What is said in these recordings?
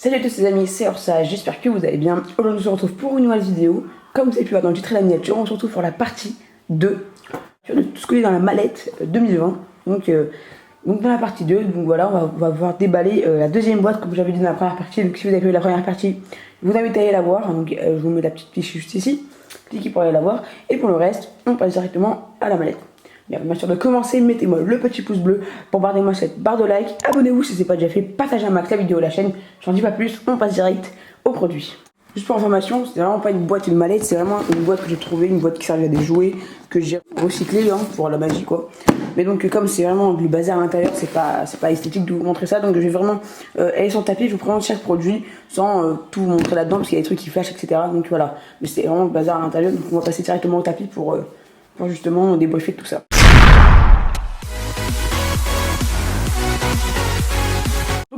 Salut à tous les amis, c'est Orsa, j'espère que vous allez bien. Aujourd'hui on se retrouve pour une nouvelle vidéo. Comme vous avez pu voir dans le titre et la miniature, on se retrouve pour la partie 2 de tout ce que est dans la mallette 2020. Donc dans la partie 2, donc voilà, on va pouvoir déballer la deuxième boîte comme j'avais dit dans la première partie. Donc si vous avez vu la première partie, je vous invite à aller la voir. Donc je vous mets la petite fiche juste ici, cliquez pour aller la voir. Et pour le reste, on passe directement à la mallette. Mais bien sûr de commencer, mettez-moi le petit pouce bleu, bombardez-moi cette barre de like, abonnez-vous si ce n'est pas déjà fait, partagez un max la vidéo, la chaîne, j'en dis pas plus, on passe direct au produit. Juste pour information, c'est vraiment pas une boîte, une mallette, c'est vraiment une boîte que j'ai trouvée, une boîte qui servait à des jouets, que j'ai recyclé pour la magie quoi. Mais donc comme c'est vraiment du bazar à l'intérieur, c'est pas esthétique de vous montrer ça, donc je vais vraiment aller sur le tapis, je vous présente chaque produit sans tout vous montrer là-dedans, parce qu'il y a des trucs qui flashent, etc. Donc voilà, mais c'est vraiment le bazar à l'intérieur, donc on va passer directement au tapis pour justement débriefer tout ça.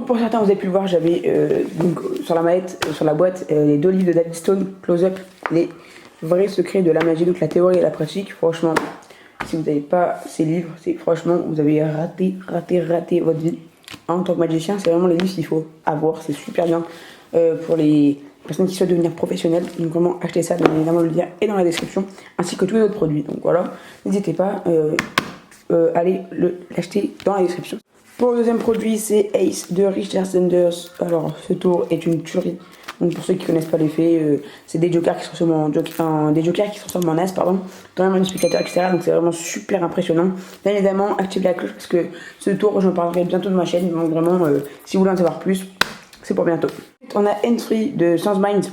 Pour certains, vous avez pu le voir, j'avais sur la mallette, sur la boîte, les 2 livres de David Stone, Close Up, les vrais secrets de la magie, donc la théorie et la pratique. Franchement, si vous n'avez pas ces livres, c'est franchement, vous avez raté votre vie. En tant que magicien, c'est vraiment les livres qu'il faut avoir, c'est super bien pour les personnes qui souhaitent devenir professionnelles. Donc vraiment, achetez ça, bien évidemment, le lien est dans la description, ainsi que tous les autres produits. Donc voilà, n'hésitez pas, allez l'acheter dans la description. Pour le deuxième produit, c'est Ace de Richard Sanders. Alors, ce tour est une tuerie. Donc, pour ceux qui connaissent pas l'effet, c'est des jokers qui se transforment en as, pardon, dans un multiplicateur, etc. Donc, c'est vraiment super impressionnant. Bien évidemment, activez la cloche parce que ce tour, j'en parlerai bientôt de ma chaîne. Donc, vraiment, si vous voulez en savoir plus, c'est pour bientôt. On a N3 de SenseMind.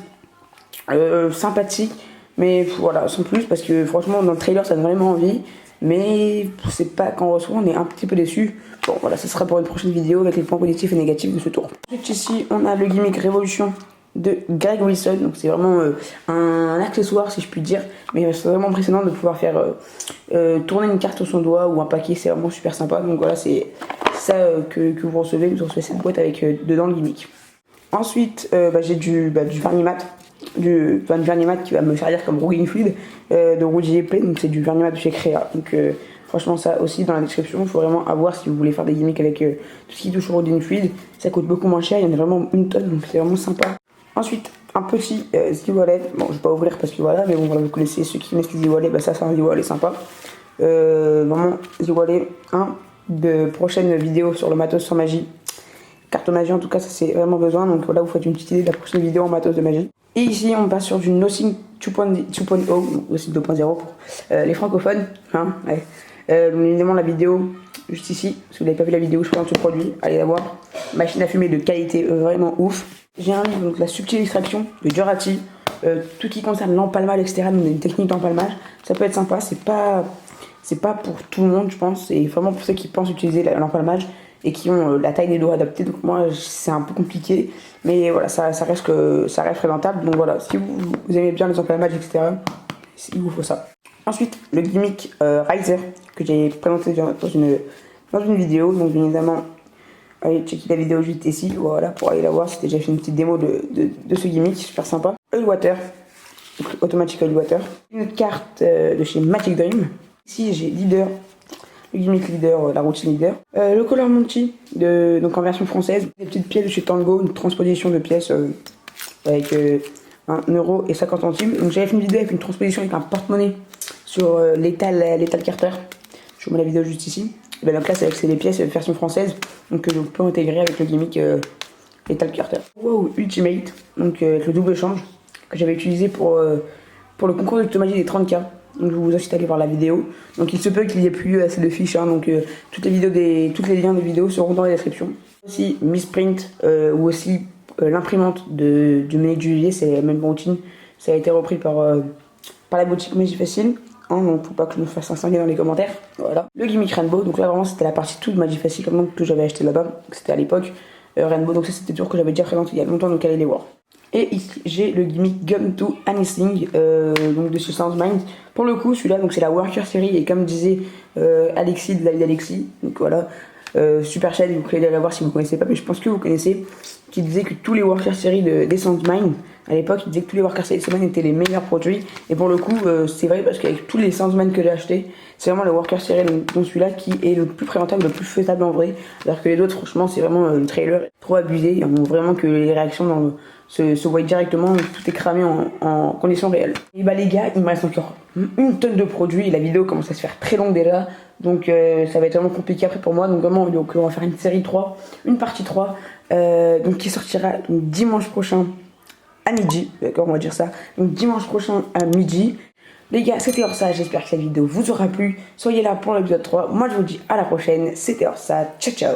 Sympathique, mais voilà, sans plus, parce que franchement, dans le trailer, ça donne vraiment envie. Mais c'est pas quand on reçoit, on est un petit peu déçu. Bon voilà, ça sera pour une prochaine vidéo avec les points positifs et négatifs de ce tour. Ensuite ici, on a le gimmick Révolution de Greg Wilson. Donc c'est vraiment un accessoire si je puis dire. Mais c'est vraiment impressionnant de pouvoir faire tourner une carte sur son doigt ou un paquet. C'est vraiment super sympa. Donc voilà, c'est ça que vous recevez. Vous recevez cette boîte avec dedans le gimmick. Ensuite, j'ai du vernis mat. Du vernis mat qui va me servir comme rouge fluide de Rougier Play, donc c'est du vernis mat de chez Créa. Donc franchement, ça aussi dans la description, il faut vraiment avoir si vous voulez faire des gimmicks avec tout ce qui touche au rouge fluide. Ça coûte beaucoup moins cher, il y en a vraiment une tonne, donc c'est vraiment sympa. Ensuite, un petit Z-Wallet. Bon, je vais pas ouvrir parce que voilà, mais bon, voilà, vous connaissez ceux qui connaissent les Z-Wallet, ça c'est un Z-Wallet sympa. Vraiment, Z-Wallet 1 de prochaine vidéo sur le matos sans magie. Carte magie en tout cas, ça c'est vraiment besoin, donc voilà, vous faites une petite idée de la prochaine vidéo en matos de magie. Et ici, on passe sur du Nothing 2.0, aussi 2.0 pour les francophones. Hein, ouais. Évidemment, la vidéo, juste ici. Si vous n'avez pas vu la vidéo, je présente ce produit. Allez la voir. Machine à fumer de qualité vraiment ouf. J'ai un livre, donc la subtile extraction de Durati. Tout qui concerne l'empalmage, etc. Donc une technique d'empalmage. Ça peut être sympa. C'est pas pour tout le monde, je pense. C'est vraiment pour ceux qui pensent utiliser l'empalmage et qui ont la taille des doigts adaptée. Donc moi, c'est un peu compliqué. Mais voilà, ça reste présentable. Donc voilà, si vous aimez bien les empalmages, etc., il vous faut ça. Ensuite, le gimmick Riser que j'ai présenté dans une vidéo. Donc bien évidemment, allez checker la vidéo juste ici. Voilà, pour aller la voir. C'était déjà fait une petite démo de ce gimmick, super sympa. Oil Water, Automatic Oil Water. Une autre carte de chez Magic Dream. Ici, j'ai Leader. Le gimmick Leader, la routine Leader. Le Color Monty, donc en version française. Des petites pièces de chez Tango, une transposition de pièces avec 1,50€. Donc j'avais fait une vidéo avec une transposition avec un porte-monnaie sur l'étal Carter. Je vous mets la vidéo juste ici. Et donc là, c'est les pièces version française, donc que je peux intégrer avec le gimmick l'étal Carter. Wow, Ultimate, donc avec le double change que j'avais utilisé pour le concours de magie des 30K. Donc je vous incite à aller voir la vidéo. Donc il se peut qu'il n'y ait plus assez de fiches, donc tous les liens de vidéos seront dans la description. Aussi Misprint ou aussi l'imprimante du Ménic du Juillet, c'est la même routine. Ça a été repris par la boutique Magie Facile. Donc faut pas que je me fasse incendier dans les commentaires. Voilà. Le gimmick Rainbow, donc là vraiment c'était la partie toute Magie Facile que j'avais acheté là-bas. C'était à l'époque Rainbow, donc ça c'était des tours que j'avais déjà présenté il y a longtemps, donc allez les voir. Et ici j'ai le gimmick Gum to Anything donc de chez SenseMind. Pour le coup celui-là donc c'est la Worker série et comme disait Alexis de la vie d'Alexis, donc voilà, super chaîne, vous pouvez aller la voir si vous ne connaissez pas, mais je pense que vous connaissez, qui disait que tous les Worker série des SenseMind À l'époque, il disait que tous les Workers Salesman étaient les meilleurs produits. Et pour le coup, c'est vrai parce qu'avec tous les Salesman que j'ai achetés, c'est vraiment le Worker Serial, dont celui-là, qui est le plus présentable, le plus faisable en vrai. Alors que les autres, franchement, c'est vraiment le trailer trop abusé. On voit vraiment que les réactions se voient directement, tout est cramé en conditions réelles. Et bah les gars, il me reste encore une tonne de produits. La vidéo commence à se faire très longue déjà. Donc ça va être vraiment compliqué après pour moi. Donc vraiment, on va faire une série 3, une partie 3, donc qui sortira donc, dimanche prochain à midi. D'accord, on va dire ça. Donc dimanche prochain à midi. Les gars, c'était Orsa. J'espère que cette vidéo vous aura plu. Soyez là pour l'épisode 3. Moi, je vous dis à la prochaine. C'était Orsa. Ciao, ciao.